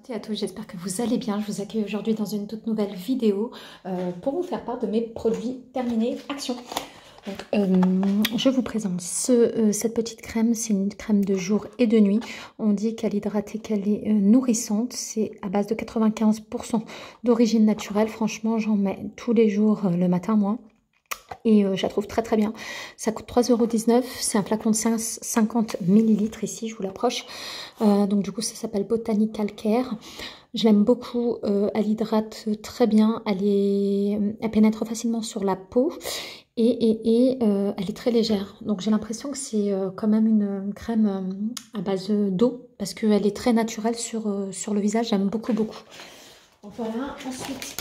toutes et à tous, j'espère que vous allez bien. Je vous accueille aujourd'hui dans une toute nouvelle vidéo pour vous faire part de mes produits terminés action. Donc, je vous présente cette petite crème. C'est une crème de jour et de nuit. On dit qu'elle hydrate et qu'elle est nourrissante. C'est à base de 95% d'origine naturelle. Franchement, j'en mets tous les jours le matin, moi. Et je la trouve très très bien. Ça coûte 3,19 €. C'est un flacon de 50 ml ici, je vous l'approche. Donc du coup ça s'appelle Botanical Care. Je l'aime beaucoup, elle hydrate très bien, elle pénètre facilement sur la peau et elle est très légère. Donc j'ai l'impression que c'est quand même une crème à base d'eau parce qu'elle est très naturelle sur le visage. J'aime beaucoup beaucoup. Donc voilà, ensuite,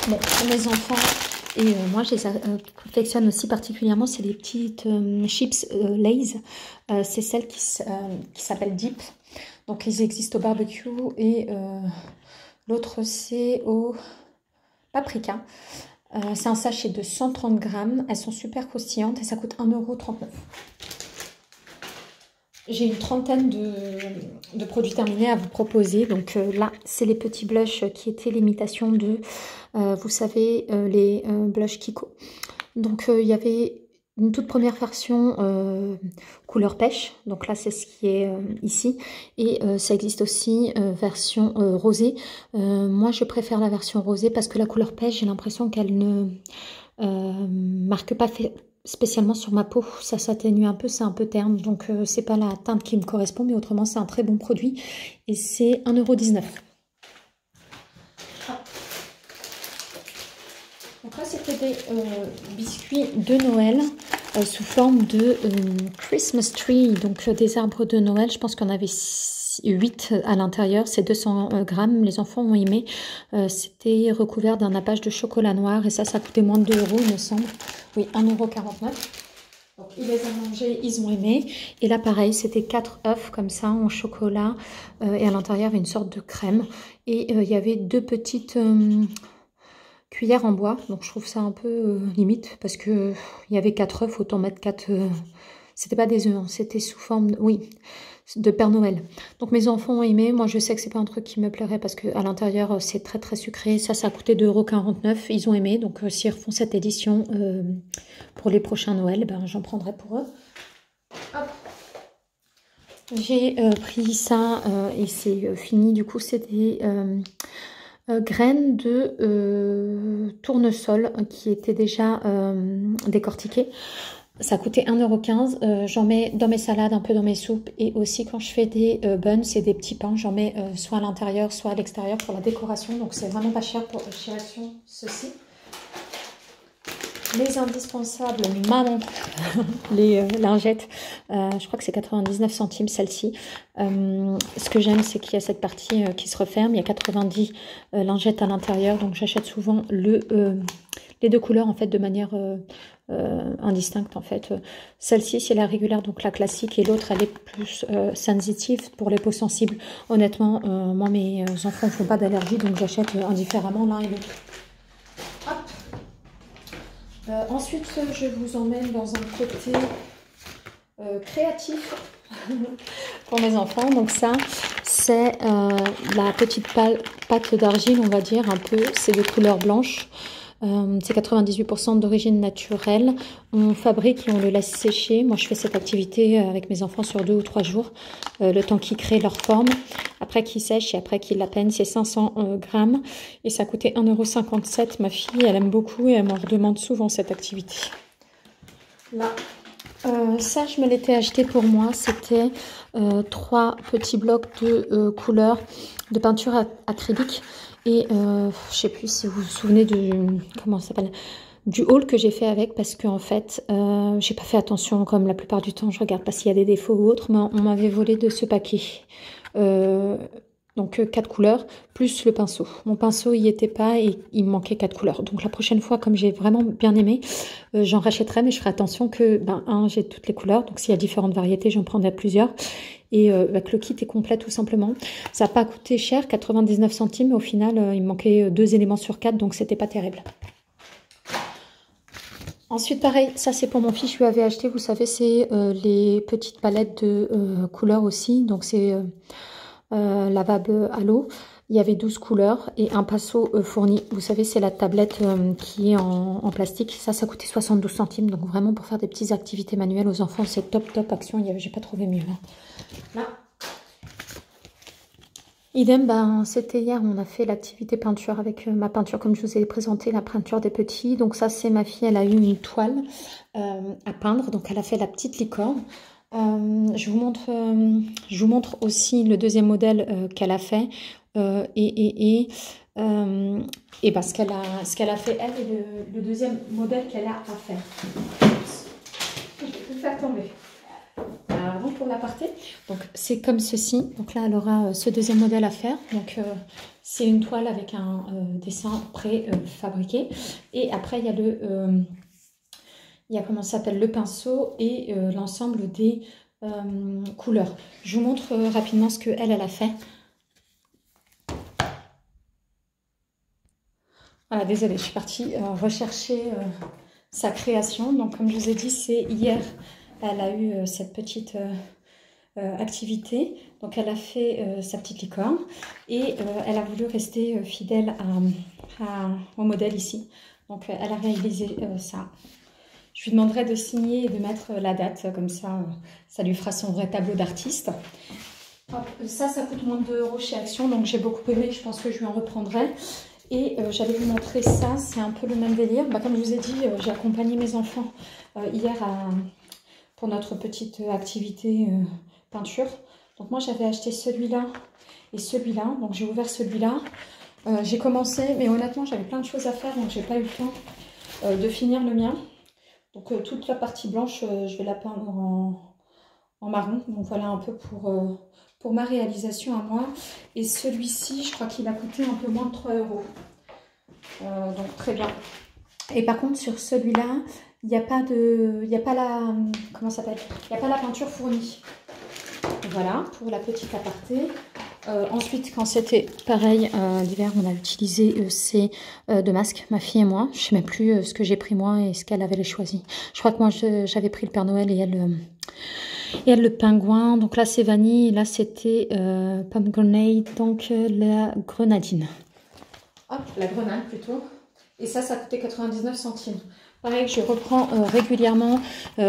bon, pour mes enfants... Et moi, je les affectionne aussi particulièrement, c'est les petites chips Lay's. C'est celles qui s'appellent Dip. Donc, ils existent au barbecue et l'autre, c'est au paprika. C'est un sachet de 130 grammes. Elles sont super croustillantes et ça coûte 1,39 €. J'ai une trentaine de produits terminés à vous proposer. Donc là, c'est les petits blushs qui étaient l'imitation de, vous savez, les blushs Kiko. Donc il y avait une toute première version couleur pêche. Donc là, c'est ce qui est ici. Et ça existe aussi version rosée. Moi, je préfère la version rosée parce que la couleur pêche, j'ai l'impression qu'elle ne marque pas spécialement sur ma peau, ça s'atténue un peu, c'est un peu terne, donc c'est pas la teinte qui me correspond, mais autrement c'est un très bon produit et c'est 1,19 €. Donc là c'était des biscuits de Noël sous forme de Christmas tree, donc des arbres de Noël. Je pense qu'on avait 8 à l'intérieur, c'est 200 grammes, les enfants ont aimé. C'était recouvert d'un nappage de chocolat noir et ça coûtait moins de 2 € il me semble. Oui, 1,49 €. Donc ils les ont mangés, ils ont aimé. Et là pareil, c'était 4 œufs comme ça en chocolat et à l'intérieur il y avait une sorte de crème. Et il y avait 2 petites cuillères en bois, donc je trouve ça un peu limite parce que il y avait 4 œufs, autant mettre 4... C'était pas des œufs, hein, c'était sous forme, oui, de Père Noël. Donc mes enfants ont aimé. Moi je sais que c'est pas un truc qui me plairait parce que à l'intérieur c'est très très sucré. Ça a coûté 2,49 €. Ils ont aimé. Donc s'ils refont cette édition pour les prochains Noël, ben, j'en prendrai pour eux. J'ai pris ça et c'est fini. Du coup c'est des graines de tournesol qui étaient déjà décortiquées. Ça coûtait 1,15 €. J'en mets dans mes salades, un peu dans mes soupes. Et aussi quand je fais des buns et des petits pains, j'en mets soit à l'intérieur, soit à l'extérieur pour la décoration. Donc c'est vraiment pas cher pour chez Action, ceci. Les indispensables, maman, les lingettes. Je crois que c'est 99 centimes celle-ci. Ce que j'aime, c'est qu'il y a cette partie qui se referme. Il y a 90 lingettes à l'intérieur. Donc j'achète souvent les deux couleurs en fait de manière indistincte en fait. Celle-ci c'est la régulière, donc la classique, et l'autre elle est plus sensitive pour les peaux sensibles. Honnêtement, moi mes enfants ne font pas d'allergie, donc j'achète indifféremment l'un et l'autre. Ensuite je vous emmène dans un côté créatif pour mes enfants. Donc ça c'est la petite pâte d'argile, on va dire un peu, c'est de couleur blanche. C'est 98% d'origine naturelle. On fabrique et on le laisse sécher. Moi, je fais cette activité avec mes enfants sur 2 ou 3 jours, le temps qu'ils créent leur forme. Après qu'ils sèchent et après qu'ils la peignent, c'est 500 grammes. Et ça coûtait 1,57 €. Ma fille, elle aime beaucoup et elle m'en redemande souvent cette activité. Là, ça, je me l'étais acheté pour moi. C'était 3 petits blocs de couleurs de peinture acrylique. Et je sais plus si vous vous souvenez de comment ça s'appelle, du haul que j'ai fait avec, parce que en fait j'ai pas fait attention, comme la plupart du temps je regarde pas s'il y a des défauts ou autre, mais on m'avait volé de ce paquet. Donc 4 couleurs plus le pinceau. Mon pinceau il était pas et il me manquait 4 couleurs. Donc la prochaine fois, comme j'ai vraiment bien aimé, j'en rachèterai, mais je ferai attention que j'ai toutes les couleurs. Donc s'il y a différentes variétés, j'en prendrai plusieurs. Et que le kit est complet tout simplement. Ça n'a pas coûté cher, 99 centimes. Au final, il me manquait 2 éléments sur 4, donc c'était pas terrible. Ensuite, pareil, ça c'est pour mon fils, je lui avais acheté, vous savez, c'est les petites palettes de couleurs aussi. Donc c'est lavable à l'eau. Il y avait 12 couleurs et un pinceau fourni. Vous savez, c'est la tablette qui est en plastique. Ça coûtait 72 centimes. Donc vraiment pour faire des petites activités manuelles aux enfants, c'est top, top action. J'ai pas trouvé mieux. Hein. Là. Idem, ben, c'était hier, on a fait l'activité peinture avec ma peinture, comme je vous ai présenté, la peinture des petits. Donc ça, c'est ma fille, elle a eu une toile à peindre. Donc elle a fait la petite licorne. Je vous montre aussi le deuxième modèle qu'elle a fait et ben, ce qu'elle a fait elle et le deuxième modèle qu'elle a à faire. Je vais tout faire tomber. Avant pour l'aparté, donc c'est comme ceci. Donc là elle aura ce deuxième modèle à faire. Donc c'est une toile avec un dessin pré-fabriqué et après il y a il y a comment ça s'appelle, le pinceau et l'ensemble des couleurs. Je vous montre rapidement ce que elle a fait. Voilà, désolée, je suis partie rechercher sa création. Donc comme je vous ai dit, c'est hier, elle a eu cette petite activité. Donc elle a fait sa petite licorne et elle a voulu rester fidèle au modèle ici. Donc elle a réalisé ça. Je lui demanderai de signer et de mettre la date, comme ça, ça lui fera son vrai tableau d'artiste. Ça coûte moins de 2 € chez Action, donc j'ai beaucoup aimé, je pense que je lui en reprendrai. Et j'allais vous montrer ça, c'est un peu le même délire. Bah, comme je vous ai dit, j'ai accompagné mes enfants hier pour notre petite activité peinture. Donc moi j'avais acheté celui-là et celui-là, donc j'ai ouvert celui-là. J'ai commencé, mais honnêtement j'avais plein de choses à faire, donc j'ai pas eu le temps de finir le mien. Donc toute la partie blanche, je vais la peindre en marron. Donc voilà un peu pour ma réalisation à moi. Et celui-ci, je crois qu'il a coûté un peu moins de 3 €. Donc très bien. Et par contre sur celui-là, il n'y a pas la, comment ça s'appelle, il n'y a pas la peinture fournie. Voilà pour la petite aparté. Ensuite, quand c'était pareil, l'hiver, on a utilisé ces deux masques, ma fille et moi. Je ne sais même plus ce que j'ai pris moi et ce qu'elle avait choisi. Je crois que moi, j'avais pris le Père Noël et elle le pingouin. Donc là, c'est vanille. Là, c'était pomegranate, donc la grenadine. Hop, la grenade plutôt. Et ça coûtait 99 centimes. Pareil, je reprends régulièrement,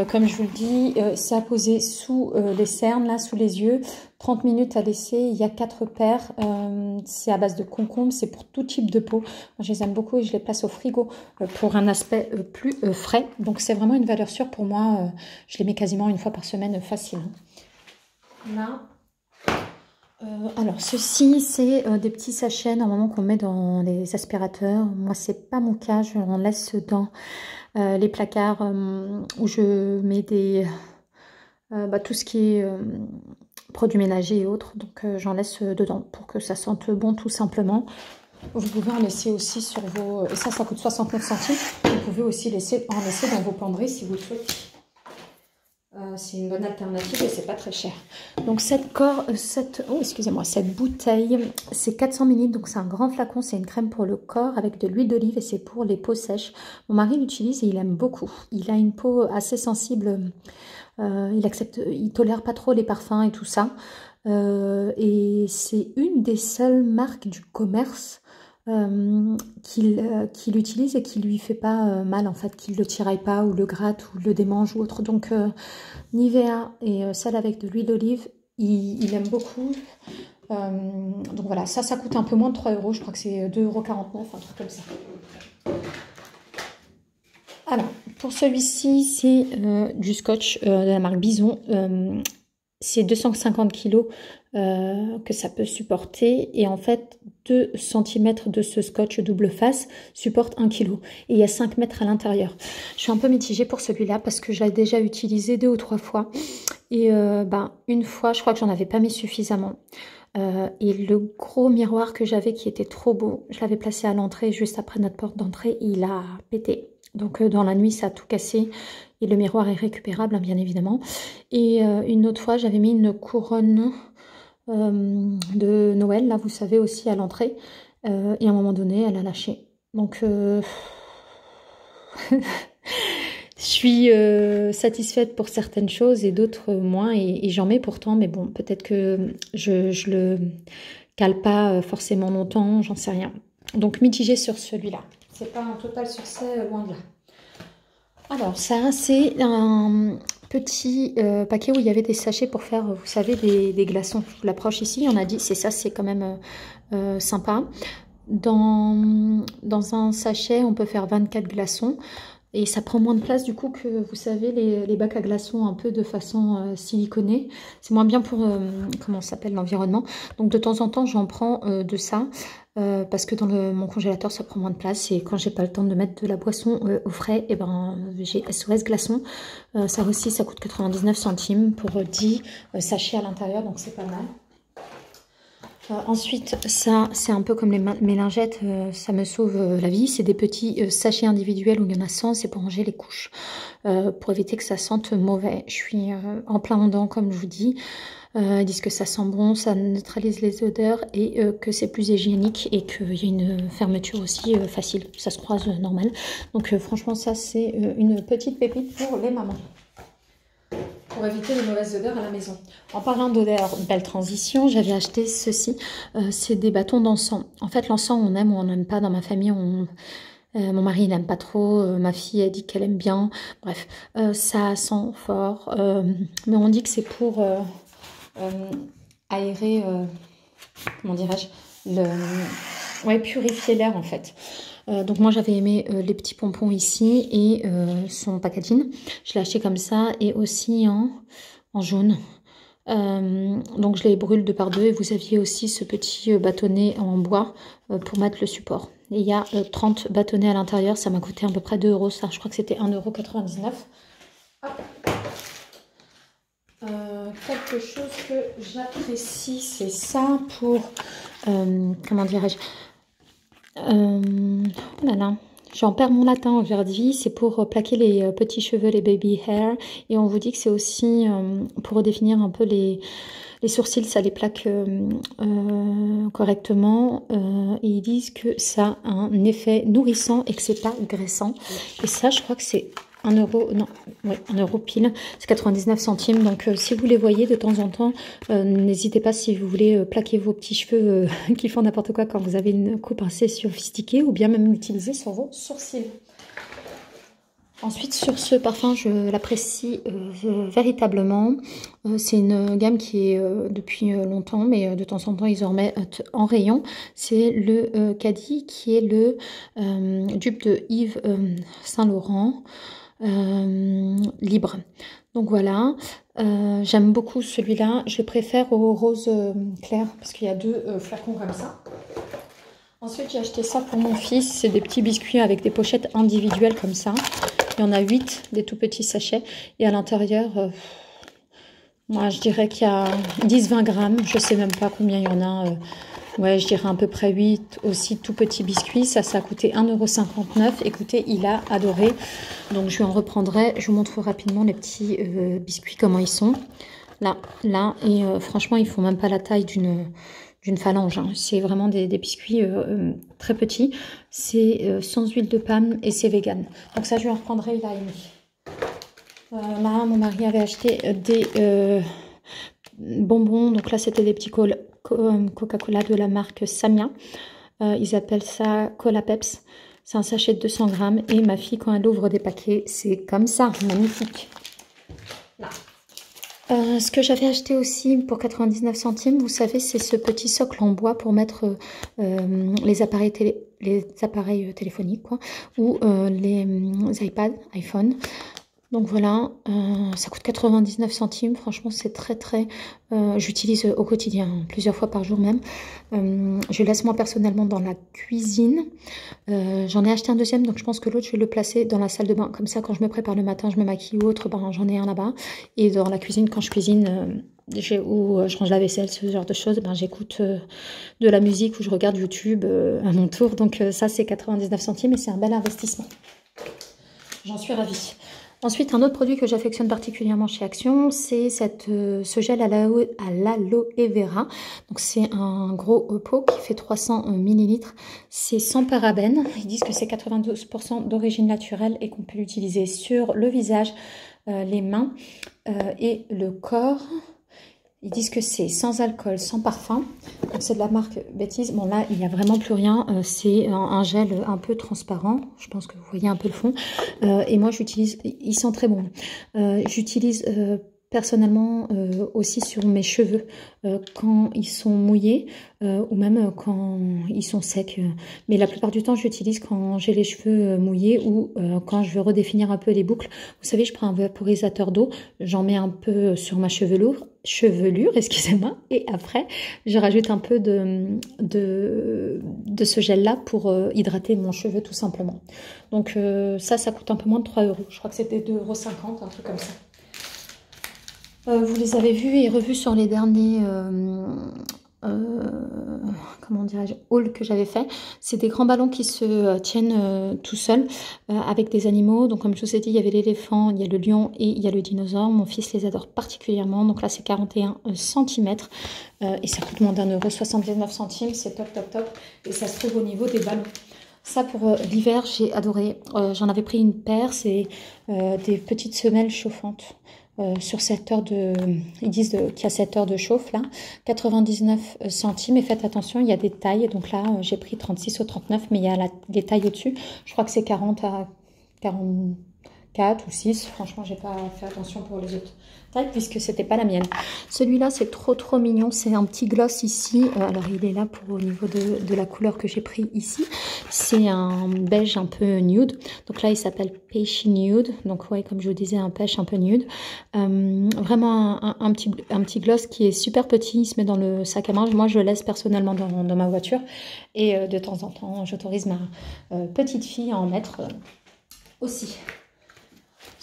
comme je vous le dis, c'est à poser sous les cernes, là, sous les yeux. 30 minutes à laisser, il y a 4 paires. C'est à base de concombre, c'est pour tout type de peau. Moi, je les aime beaucoup et je les place au frigo pour un aspect plus frais. Donc, c'est vraiment une valeur sûre pour moi. Je les mets quasiment une fois par semaine, facile. Là. Alors, ceci, c'est des petits sachets normalement qu'on met dans les aspirateurs. Moi, c'est pas mon cas. Je en laisse dans les placards où je mets tout ce qui est produits ménagers et autres. Donc, j'en laisse dedans pour que ça sente bon tout simplement. Vous pouvez en laisser aussi sur vos... Et ça coûte 69 centimes. Vous pouvez aussi en laisser dans vos penderies si vous le souhaitez. C'est une bonne alternative et c'est pas très cher. Donc cette bouteille, c'est 400 ml, donc c'est un grand flacon, c'est une crème pour le corps avec de l'huile d'olive et c'est pour les peaux sèches. Mon mari l'utilise et il aime beaucoup. Il a une peau assez sensible, il tolère pas trop les parfums et tout ça. Et c'est une des seules marques du commerce qu'il utilise et qui lui fait pas mal en fait, qu'il le tiraille pas ou le gratte ou le démange ou autre. Donc Nivea et celle avec de l'huile d'olive, il aime beaucoup. Donc voilà, ça coûte un peu moins de 3 €, je crois que c'est 2,49 €, un truc comme ça. Alors pour celui-ci, c'est du scotch de la marque Bison. C'est 250 kg que ça peut supporter. Et en fait, 2 cm de ce scotch double face supporte 1 kg. Et il y a 5 mètres à l'intérieur. Je suis un peu mitigée pour celui-là parce que je l'ai déjà utilisé 2 ou 3 fois. Et une fois, je crois que j'en avais pas mis suffisamment. Et le gros miroir que j'avais qui était trop beau, je l'avais placé à l'entrée, juste après notre porte d'entrée. Il a pété. Donc dans la nuit, ça a tout cassé. Et le miroir est récupérable, hein, bien évidemment. Et une autre fois, j'avais mis une couronne de Noël, là, vous savez, aussi à l'entrée. Et à un moment donné, elle a lâché. Donc, je suis satisfaite pour certaines choses et d'autres moins. Et j'en mets pourtant, mais bon, peut-être que je cale pas forcément longtemps, j'en sais rien. Donc mitigé sur celui-là. C'est pas un total succès, loin de là. Alors ça, c'est un petit paquet où il y avait des sachets pour faire, vous savez, des glaçons. Je vous l'approche ici, on a dit, c'est ça, c'est quand même sympa. Dans un sachet, on peut faire 24 glaçons. Et ça prend moins de place du coup que, vous savez, les bacs à glaçons un peu de façon siliconée. C'est moins bien pour, comment ça s'appelle, l'environnement. Donc de temps en temps, j'en prends de ça. Parce que dans mon congélateur, ça prend moins de place. Et quand j'ai pas le temps de mettre de la boisson au frais, et ben, j'ai SOS Glaçons. Ça aussi, ça coûte 99 centimes pour 10 sachets à l'intérieur. Donc c'est pas mal. Ensuite, ça, c'est un peu comme mes lingettes, ça me sauve la vie. C'est des petits sachets individuels où il y en a 100, c'est pour ranger les couches, pour éviter que ça sente mauvais. Je suis en plein dedans, comme je vous dis. Ils disent que ça sent bon, ça neutralise les odeurs et que c'est plus hygiénique et qu'il y a une fermeture aussi facile. Ça se croise normal. Donc franchement, ça, c'est une petite pépite pour les mamans, pour éviter les mauvaises odeurs à la maison. En parlant d'odeur, belle transition, j'avais acheté ceci. C'est des bâtons d'encens. En fait, l'encens, on aime ou on n'aime pas. Dans ma famille, mon mari, il n'aime pas trop. Ma fille, elle dit qu'elle aime bien. Bref, ça sent fort. Mais on dit que c'est pour aérer, comment dirais-je, ouais, purifier l'air, en fait. Donc moi j'avais aimé les petits pompons ici et son packaging. Je l'ai acheté comme ça et aussi en jaune. Donc je les brûle deux par deux et vous aviez aussi ce petit bâtonnet en bois pour mettre le support. Et il y a 30 bâtonnets à l'intérieur, ça m'a coûté à peu près 2 € ça. Je crois que c'était 1,99 €. Quelque chose que j'apprécie, c'est ça pour, comment dirais-je, oh là là, j'en perds mon latin aujourd'hui. C'est pour plaquer les petits cheveux, les baby hair. Et on vous dit que c'est aussi pour redéfinir un peu les sourcils, ça les plaque correctement. Et ils disent que ça a un effet nourrissant et que c'est pas graissant. Et ça, je crois que c'est 1 €, non, ouais, 1 € pile, c'est 99 centimes. Donc si vous les voyez de temps en temps, n'hésitez pas si vous voulez plaquer vos petits cheveux qui font n'importe quoi quand vous avez une coupe assez sophistiquée, ou bien même l'utiliser sur vos sourcils. Ensuite, sur ce parfum, je l'apprécie véritablement. C'est une gamme qui est depuis longtemps, mais de temps en temps, ils en remettent en rayon. C'est le Caddy, qui est le dupe de Yves Saint Laurent. Libre. Donc voilà, j'aime beaucoup celui-là. Je préfère au rose clair parce qu'il y a 2 flacons comme ça. Ensuite, j'ai acheté ça pour mon fils. C'est des petits biscuits avec des pochettes individuelles comme ça. Il y en a 8, des tout petits sachets. Et à l'intérieur, moi je dirais qu'il y a 10-20 grammes. Je sais même pas combien il y en a. Ouais, je dirais à peu près 8 aussi tout petits biscuits. Ça a coûté 1,59 €. Écoutez, il a adoré. Donc, je lui en reprendrai. Je vous montre rapidement les petits biscuits, comment ils sont. Là. Et franchement, ils font même pas la taille d'une phalange. Hein. C'est vraiment des biscuits très petits. C'est sans huile de palme et c'est vegan. Donc ça, je lui en reprendrai. Il a aimé. Là, mon mari avait acheté des bonbons. Donc là, c'était des petits Coca-Cola de la marque Samia. Ils appellent ça Cola Peps. C'est un sachet de 200 grammes. Et ma fille, quand elle ouvre des paquets, c'est comme ça. Magnifique. Là. Ce que j'avais acheté aussi pour 99 centimes, vous savez, c'est ce petit socle en bois pour mettre les appareils téléphoniques, quoi, ou les iPad, iPhone. Donc voilà, ça coûte 99 centimes. Franchement, c'est très... j'utilise au quotidien, plusieurs fois par jour même. Je laisse moi personnellement dans la cuisine. J'en ai acheté un deuxième, donc je pense que l'autre, je vais le placer dans la salle de bain. Comme ça, quand je me prépare le matin, je me maquille ou autre, ben, j'en ai un là-bas. Et dans la cuisine, quand je cuisine, ou je range la vaisselle, ce genre de choses, ben, j'écoute de la musique ou je regarde YouTube à mon tour. Donc ça, c'est 99 centimes et c'est un bel investissement. J'en suis ravie. Ensuite, un autre produit que j'affectionne particulièrement chez Action, c'est ce gel à l'aloe vera. Donc, c'est un gros pot qui fait 300 ml. C'est sans parabènes. Ils disent que c'est 92% d'origine naturelle et qu'on peut l'utiliser sur le visage, les mains et le corps. Ils disent que c'est sans alcool, sans parfum. C'est de la marque Bêtise. Bon là, il n'y a vraiment plus rien. C'est un gel un peu transparent. Je pense que vous voyez un peu le fond. Et moi, j'utilise... Ils sont très bons. J'utilise personnellement aussi sur mes cheveux quand ils sont mouillés ou même quand ils sont secs. Mais la plupart du temps, j'utilise quand j'ai les cheveux mouillés ou quand je veux redéfinir un peu les boucles. Vous savez, je prends un vaporisateur d'eau, j'en mets un peu sur ma chevelure, excusez-moi, et après, je rajoute un peu de ce gel-là pour hydrater mon cheveu tout simplement. Donc ça coûte un peu moins de 3 €. Je crois que c'était 2,50 €, un truc comme ça. Vous les avez vus et revus sur les derniers comment dirais-je, haul que j'avais fait. C'est des grands ballons qui se tiennent tout seuls avec des animaux. Donc comme je vous ai dit, il y avait l'éléphant, il y a le lion et il y a le dinosaure. Mon fils les adore particulièrement. Donc là c'est 41 cm et ça coûte moins d'1 €, 79 centimes. C'est top top top et ça se trouve au niveau des ballons. Ça pour l'hiver, j'ai adoré. J'en avais pris une paire, c'est des petites semelles chauffantes. Sur 7 heures de... Ils disent qu'il y a 7 heures de chauffe là, 99 centimes. Et faites attention, il y a des tailles. Donc là, j'ai pris 36 ou 39, mais il y a des tailles au-dessus. Je crois que c'est 40 à 44 ou 6. Franchement, j'ai pas fait attention pour les autres tailles puisque c'était pas la mienne. Celui-là, c'est trop mignon. C'est un petit gloss ici. Alors, il est là pour au niveau de la couleur que j'ai pris ici. C'est un beige un peu nude. Donc là, il s'appelle Peachy Nude. Donc, ouais, comme je vous disais, un pêche un peu nude. Vraiment un petit gloss qui est super petit. Il se met dans le sac à main. Moi, je le laisse personnellement dans ma voiture. Et de temps en temps, j'autorise ma petite fille à en mettre aussi.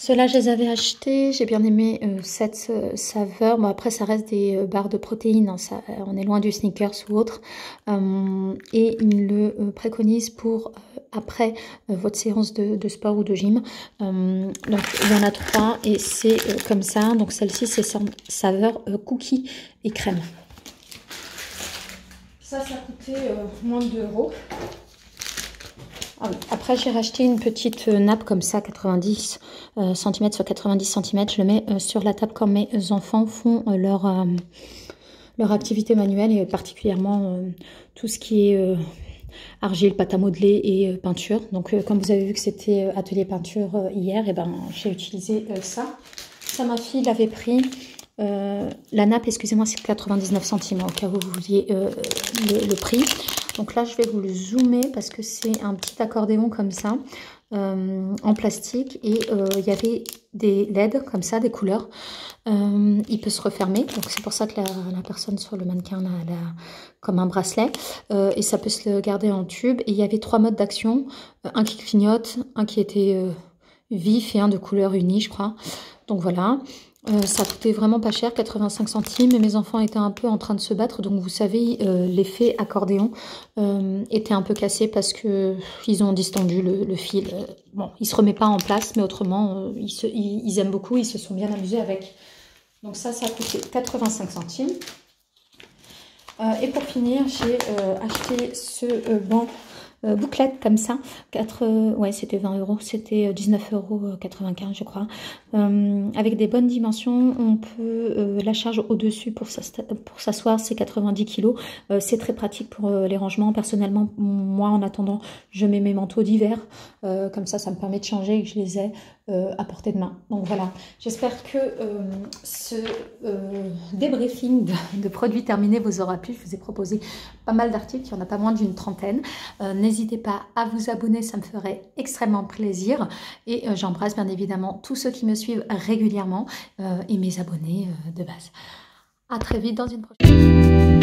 Ceux-là, je les avais achetés. J'ai bien aimé cette saveur. Bon, après, ça reste des barres de protéines. Hein, ça, on est loin du Snickers ou autre. Et ils le préconisent pour après votre séance de sport ou de gym. Donc, il y en a 3 et c'est comme ça. Donc, celle-ci, c'est saveur cookie et crème. Ça coûtait moins de 2 €. Après, j'ai racheté une petite nappe comme ça, 90 cm sur 90 cm. Je le mets sur la table quand mes enfants font leur activité manuelle et particulièrement tout ce qui est argile, pâte à modeler et peinture. Donc, comme vous avez vu que c'était atelier peinture hier, et ben, j'ai utilisé ça. Ça, ma fille l'avait pris. La nappe, excusez-moi, c'est 99 centimes, au cas où vous vouliez le prix. Donc là, je vais vous le zoomer parce que c'est un petit accordéon comme ça, en plastique. Et il y avait des LED comme ça, des couleurs. Il peut se refermer. Donc c'est pour ça que la personne sur le mannequin là, elle a comme un bracelet. Et ça peut se le garder en tube. Et il y avait 3 modes d'action. Un qui clignote, un qui était vif et un de couleur unie, je crois. Donc voilà. Ça coûtait vraiment pas cher, 85 centimes, et mes enfants étaient un peu en train de se battre, donc vous savez, l'effet accordéon était un peu cassé parce que ils ont distendu le fil. Bon, il se remet pas en place, mais autrement, ils aiment beaucoup, ils se sont bien amusés avec. Donc ça coûtait 85 centimes. Et pour finir, j'ai acheté ce banc bouclette comme ça, ouais, c'était 20 €, c'était 19,95 € je crois, avec des bonnes dimensions. On peut la charge au-dessus pour s'asseoir, c'est 90 kg. C'est très pratique pour les rangements. Personnellement, moi en attendant, je mets mes manteaux d'hiver, comme ça me permet de changer et que je les ai à portée de main. Donc voilà, j'espère que ce débriefing de produits terminés vous aura plu. Je vous ai proposé pas mal d'articles, il n'y en a pas moins d'une trentaine. N'hésitez pas à vous abonner, ça me ferait extrêmement plaisir. Et j'embrasse bien évidemment tous ceux qui me suivent régulièrement et mes abonnés de base. À très vite dans une prochaine.